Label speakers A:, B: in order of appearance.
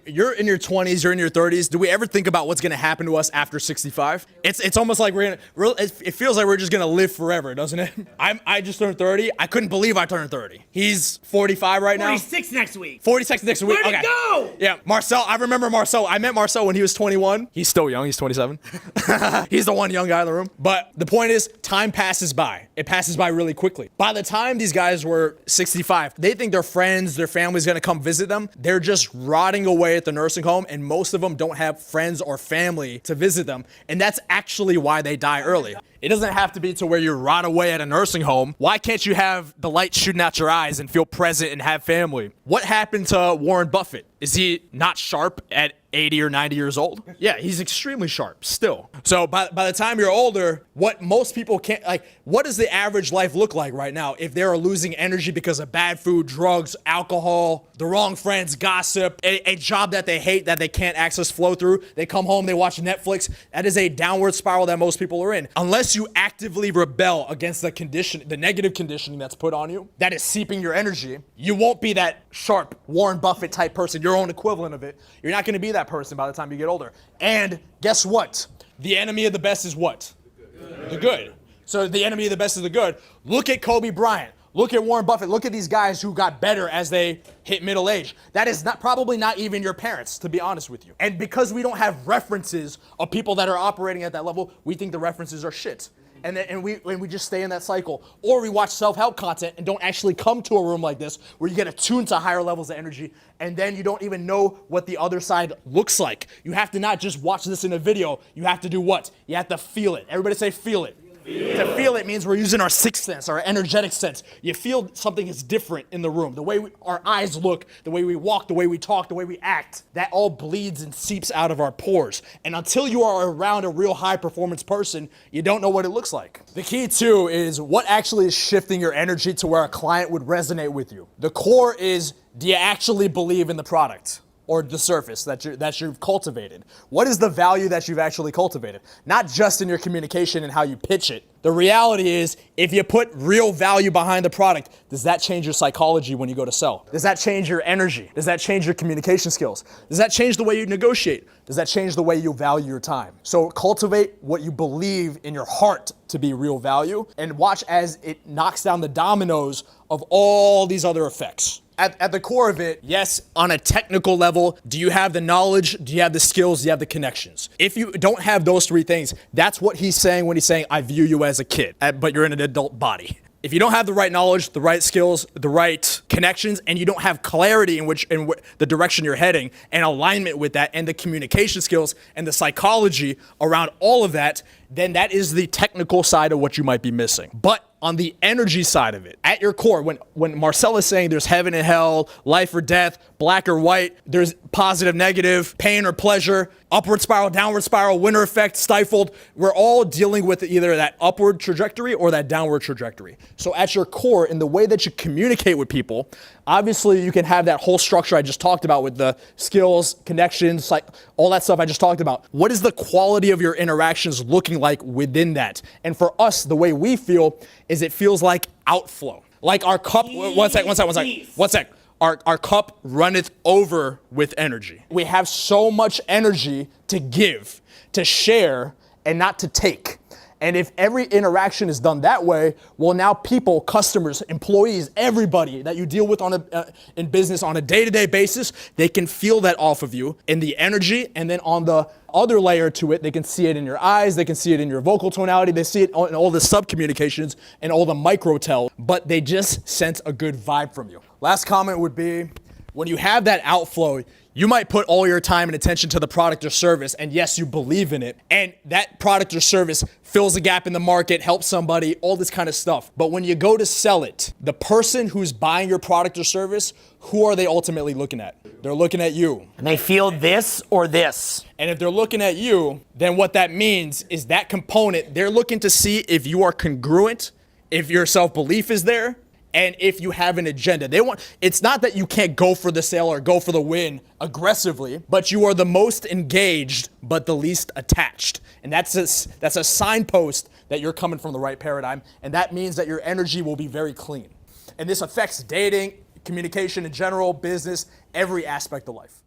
A: you're in your 20s, you're in your 30s. Do we ever think about what's going to happen to us after 65? It's almost like it feels like we're just going to live forever, doesn't it? I just turned 30. I couldn't believe I turned 30. He's 45 right now.
B: 46 next week.
A: 46 next week.
B: Where'd it go?
A: Yeah, Marcel. I remember Marcel. I met Marcel when he was 21. He's still young. He's 27. He's the one young guy in the room. But the point is, time passes by. It passes by really quickly. By the time these guys were 65, they think their friends, their family's gonna come visit them. They're just rotting away at the nursing home, and most of them don't have friends or family to visit them. And that's actually why they die early. It doesn't have to be to where you rot away at a nursing home. Why can't you have the light shooting out your eyes and feel present and have family? What happened to Warren Buffett? Is he not sharp at 80 or 90 years old? Yeah, he's extremely sharp still. So by the time you're older, what most people can't, like, what does the average life look like right now if they're losing energy because of bad food, drugs, alcohol, the wrong friends, gossip, a job that they hate that they can't access flow through? They come home, they watch Netflix. That is a downward spiral that most people are in. Unless you actively rebel against the negative conditioning that's put on you, that is seeping your energy, you won't be that sharp Warren Buffett type person, your own equivalent of it. You're not gonna be that person by the time you get older. And guess what? The enemy of the best is what? The good. So the enemy of the best is the good. Look at Kobe Bryant. Look at Warren Buffett. Look at these guys who got better as they hit middle age. That is probably not even your parents, to be honest with you. And because we don't have references of people that are operating at that level, we think the references are shit. And we just stay in that cycle. Or we watch self-help content and don't actually come to a room like this where you get attuned to higher levels of energy, and then you don't even know what the other side looks like. You have to not just watch this in a video. You have to do what? You have to feel it. Everybody say feel it. To feel it means we're using our sixth sense, our energetic sense. You feel something is different in the room. The way our eyes look, the way we walk, the way we talk, the way we act, that all bleeds and seeps out of our pores. And until you are around a real high performance person, you don't know what it looks like. The key too is what actually is shifting your energy to where a client would resonate with you. The core is, do you actually believe in the product? Or the surface that you've cultivated? What is the value that you've actually cultivated? Not just in your communication and how you pitch it. The reality is, if you put real value behind the product, does that change your psychology when you go to sell? Does that change your energy? Does that change your communication skills? Does that change the way you negotiate? Does that change the way you value your time? So cultivate what you believe in your heart to be real value, and watch as it knocks down the dominoes of all these other effects. At the core of it, yes, on a technical level, do you have the knowledge? Do you have the skills? Do you have the connections? If you don't have those three things, that's what he's saying when he's saying, I view you as a kid, but you're in an adult body. If you don't have the right knowledge, the right skills, the right connections, and you don't have clarity in the direction you're heading and alignment with that, and the communication skills and the psychology around all of that, then that is the technical side of what you might be missing. But on the energy side of it, at your core, when Marcel is saying there's heaven and hell, life or death, black or white, there's positive, negative, pain or pleasure, upward spiral, downward spiral, winner effect, stifled, we're all dealing with either that upward trajectory or that downward trajectory. So at your core, in the way that you communicate with people, obviously you can have that whole structure I just talked about with the skills, connections, like all that stuff I just talked about. What is the quality of your interactions looking like within that? And for us, the way we feel is it feels like outflow. Like our cup, one sec. Our cup runneth over with energy. We have so much energy to give, to share, and not to take. And if every interaction is done that way, well, now people, customers, employees, everybody that you deal with in business on a day-to-day basis, they can feel that off of you in the energy, and then on the other layer to it, they can see it in your eyes, they can see it in your vocal tonality, they see it in all the sub-communications and all the micro-tell, but they just sense a good vibe from you. Last comment would be, when you have that outflow, you might put all your time and attention to the product or service, and yes, you believe in it, and that product or service fills a gap in the market, helps somebody, all this kind of stuff. But when you go to sell it, the person who's buying your product or service, who are they ultimately looking at? They're looking at you.
B: And they feel this or this.
A: And if they're looking at you, then what that means is that component, they're looking to see if you are congruent, if your self-belief is there, and if you have an agenda. It's not that you can't go for the sale or go for the win aggressively, but you are the most engaged, but the least attached. And that's a signpost that you're coming from the right paradigm. And that means that your energy will be very clean. And this affects dating, communication in general, business, every aspect of life.